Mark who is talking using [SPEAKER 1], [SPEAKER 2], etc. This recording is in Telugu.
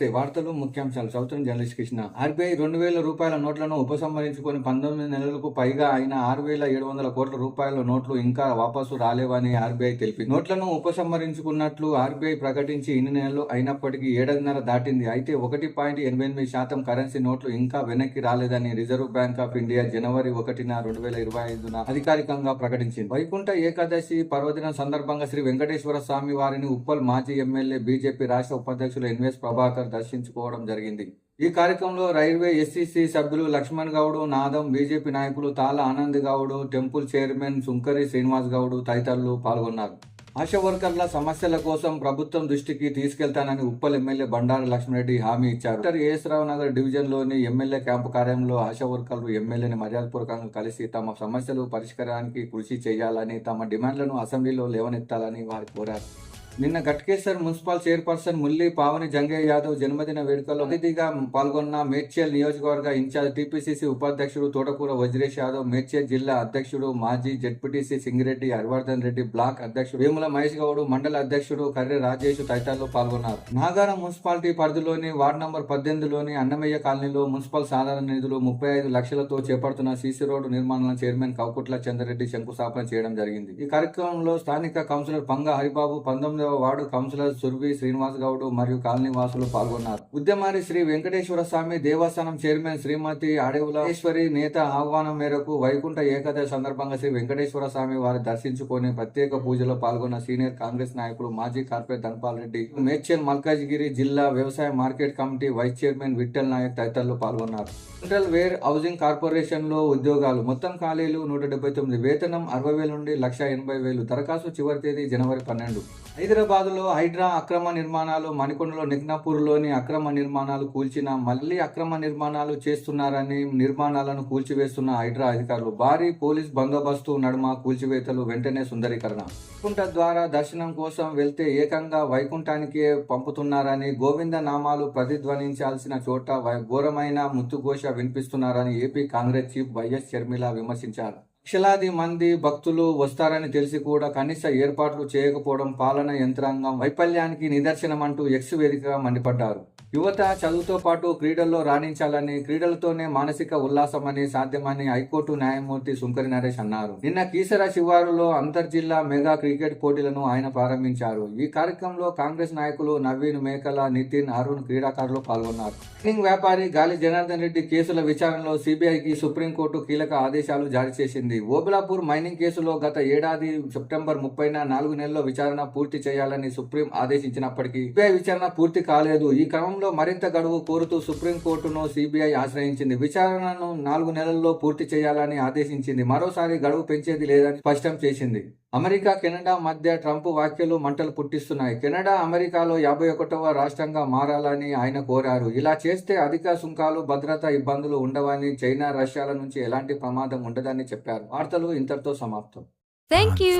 [SPEAKER 1] నమస్తే. వార్తలు ముఖ్యాంశాలు చదువుతున్న జర్నలిస్ట్ కృష్ణ. ఆర్బీఐ 2,000 రూపాయల నోట్లను ఉపసంహరించుకొని 19 నెలలకు పైగా అయిన 6,700 కోట్ల రూపాయల నోట్లు ఇంకా వాపసు రాలేవని ఆర్బీఐ తెలిపింది. నోట్లను ఉపసంహరించుకున్నట్లు ఆర్బీఐ ప్రకటించి ఇన్ని నెలలు అయినప్పటికీ ఏడాదిన్నర దాటింది. అయితే 1.88% కరెన్సీ నోట్లు ఇంకా వెనక్కి రాలేదని రిజర్వ్ బ్యాంక్ ఆఫ్ ఇండియా జనవరి 1, 2025 అధికారికంగా ప్రకటించింది. వైకుంఠ ఏకాదశి పర్వదినం సందర్భంగా శ్రీ వెంకటేశ్వర స్వామి వారిని ఉప్పల్ మాజీ ఎమ్మెల్యే బీజేపీ రాష్ట్ర ఉపాధ్యక్షులు ఎన్వీఎస్ ప్రభాకర్ దర్శించుకోవడం జరిగింది. ఈ కార్యక్రమంలో రైల్వే ఎస్సీసీ సభ్యులు లక్ష్మణ్ గౌడ్, నాదం, బీజేపీ నాయకులు తాళ ఆనంద్ గౌడ్, టెంపుల్ చైర్మన్ సుంకరి శ్రీనివాస్ గౌడ్ తదితరులు పాల్గొన్నారు. ఆశా వర్కర్ల సమస్యల కోసం ప్రభుత్వం దృష్టికి తీసుకెళ్తానని ఉప్పల్ ఎమ్మెల్యే బండారు లక్ష్మణరెడ్డి హామీ ఇచ్చారు. డాక్టర్ ఏఎస్ రావు నగర్ డివిజన్లోని ఎమ్మెల్యే క్యాంపు కార్యాలయంలో ఆశా వర్కర్లు ఎమ్మెల్యేని మర్యాదపూర్వకంగా కలిసి తమ సమస్యలు పరిష్కారానికి కృషి చేయాలని, తమ డిమాండ్లను అసెంబ్లీలో లేవనెత్తాలని వారు కోరారు. నిన్న ఘట్కేసర్ మున్సిపల్ చైర్పర్సన్ ముల్లి పావని జంగయ్య యాదవ్ జన్మదిన వేడుకల్లో అతిథిగా పాల్గొన్న మేడ్చల్ నియోజకవర్గ ఇన్ఛార్జ్ టీపీసీసీ ఉపాధ్యక్షుడు తోటకూర వజ్రేష్ యాదవ్, మేడ్చల్ జిల్లా అధ్యక్షుడు మాజీ జెడ్పీటీసీ సింగిరెడ్డి హరివర్ధన్ రెడ్డి, బ్లాక్ అధ్యక్షుడు వేముల మహేష్ గౌడ్, మండల అధ్యక్షుడు కర్రె రాజేష్ తదితరులు పాల్గొన్నారు. నాగారం మున్సిపాలిటీ పరిధిలోని వార్డు నంబర్ 18లోని అన్నమయ్య కాలనీలో మున్సిపల్ సాధారణ నిధులు 35 లక్షలతో చేపడుతున్న సీసీ రోడ్డు నిర్మాణాలను చైర్మన్ కౌకుట్ల చంద్రరెడ్డి శంకుస్థాపన చేయడం జరిగింది. ఈ కార్యక్రమంలో స్థానిక కౌన్సిలర్ పంగ హరిబాబు, 19వ వార్డు కౌన్సిలర్ సుర్వి శ్రీనివాస్ గౌడ్ మరియు కాలనీ వాసులు పాల్గొన్నారు. ఉద్యమారి శ్రీ వెంకటేశ్వర స్వామి దేవస్థానం చైర్మన్ శ్రీమతి ఆడేవులేశ్వరి నేత ఆహ్వానం మేరకు వైకుంఠ ఏకాదశి సందర్భంగా శ్రీ వెంకటేశ్వర స్వామి వారి దర్శించుకొని ప్రత్యేక పూజలో పాల్గొన్న సీనియర్ కాంగ్రెస్ నాయకులు మాజీ కార్పొరేటర్ ధనపాల్ రెడ్డి, మేడ్చల్ మల్కాజ్గిరి జిల్లా వ్యవసాయ market committee vice chairman Vithal Naik తదితరులు పాల్గొన్నారు. సెంట్రల్ వేర్ హౌసింగ్ కార్పొరేషన్ లో ఉద్యోగాలు మొత్తం ఖాళీలు 179, వేతనం 60,000 నుండి 1,80,000, దరఖాస్తు చివరి తేదీ జనవరి 12. హైదరాబాద్ లో హైడ్రా అక్రమ నిర్మాణాలు, మణికొండలో నిగ్నాపూర్లోని అక్రమ నిర్మాణాలు కూల్చిన మళ్లీ అక్రమ నిర్మాణాలు చేస్తున్నారని నిర్మాణాలను కూల్చివేస్తున్న హైడ్రా అధికారులు, భారీ పోలీస్ బందోబస్తు నడుమ కూల్చివేతలు, వెంటనే సుందరీకరణ. వైకుంఠ ద్వారా దర్శనం కోసం వెళ్తే ఏకంగా వైకుంఠానికే పంపుతున్నారని, గోవింద నామాలు ప్రతిధ్వనించాల్సిన చోట ఘోరమైన ముత్తుఘోష వినిపిస్తున్నారని AP Congress chief YS Sharmila విమర్శించారు. లక్షలాది మంది భక్తులు వస్తారని తెలిసి కూడా కనీస ఏర్పాట్లు చేయకపోవడం పాలన యంత్రాంగం వైఫల్యానికి నిదర్శనమంటూ ఎక్స్ వేదికగా మండిపడ్డారు. యువత చదువుతో పాటు క్రీడల్లో రాణించాలని, క్రీడలతోనే మానసిక ఉల్లాసమని సాధ్యమని హైకోర్టు న్యాయమూర్తి సుంకరి నరేష్ అన్నారు. నిన్న కీసర శివారులో అంతర్జిల్లా మెగా క్రికెట్ పోటీలను ఆయన ప్రారంభించారు. ఈ కార్యక్రమంలో కాంగ్రెస్ నాయకులు నవీన్, మేకల, నితిన్, అరుణ్, క్రీడాకారులు పాల్గొన్నారు. మైనింగ్ వ్యాపారి గాలి జనార్దన్ రెడ్డి కేసుల విచారణలో సిబిఐకి సుప్రీంకోర్టు కీలక ఆదేశాలు జారీ చేసింది. ఓబులాపూర్ మైనింగ్ కేసులో గత ఏడాది సెప్టెంబర్ 30న 4 నెలల్లో విచారణ పూర్తి చేయాలని సుప్రీం ఆదేశించినప్పటికీ సిబిఐ విచారణ పూర్తి కాలేదు. ఈ క్రమంలో మరింత గడువు కోరుతూ సుప్రీంకోర్టును సిబిఐ ఆశ్రయించింది. విచారణను 4 నెలల్లో పూర్తి చేయాలని ఆదేశించింది. మరోసారి గడువు పెంచేది లేదని స్పష్టం చేసింది. అమెరికా, కెనడా మధ్య ట్రంప్ వ్యాఖ్యలు మంటలు పుట్టిస్తున్నాయి. కెనడా అమెరికాలో 51వ రాష్ట్రంగా మారాలని ఆయన కోరారు. ఇలా చేస్తే అధిక సుంకాలు, భద్రతా ఇబ్బందులు ఉండవని, చైనా, రష్యాల నుంచి ఎలాంటి ప్రమాదం ఉండదని చెప్పారు. వార్తలు ఇంతటితో సమాప్తం.
[SPEAKER 2] Thank you.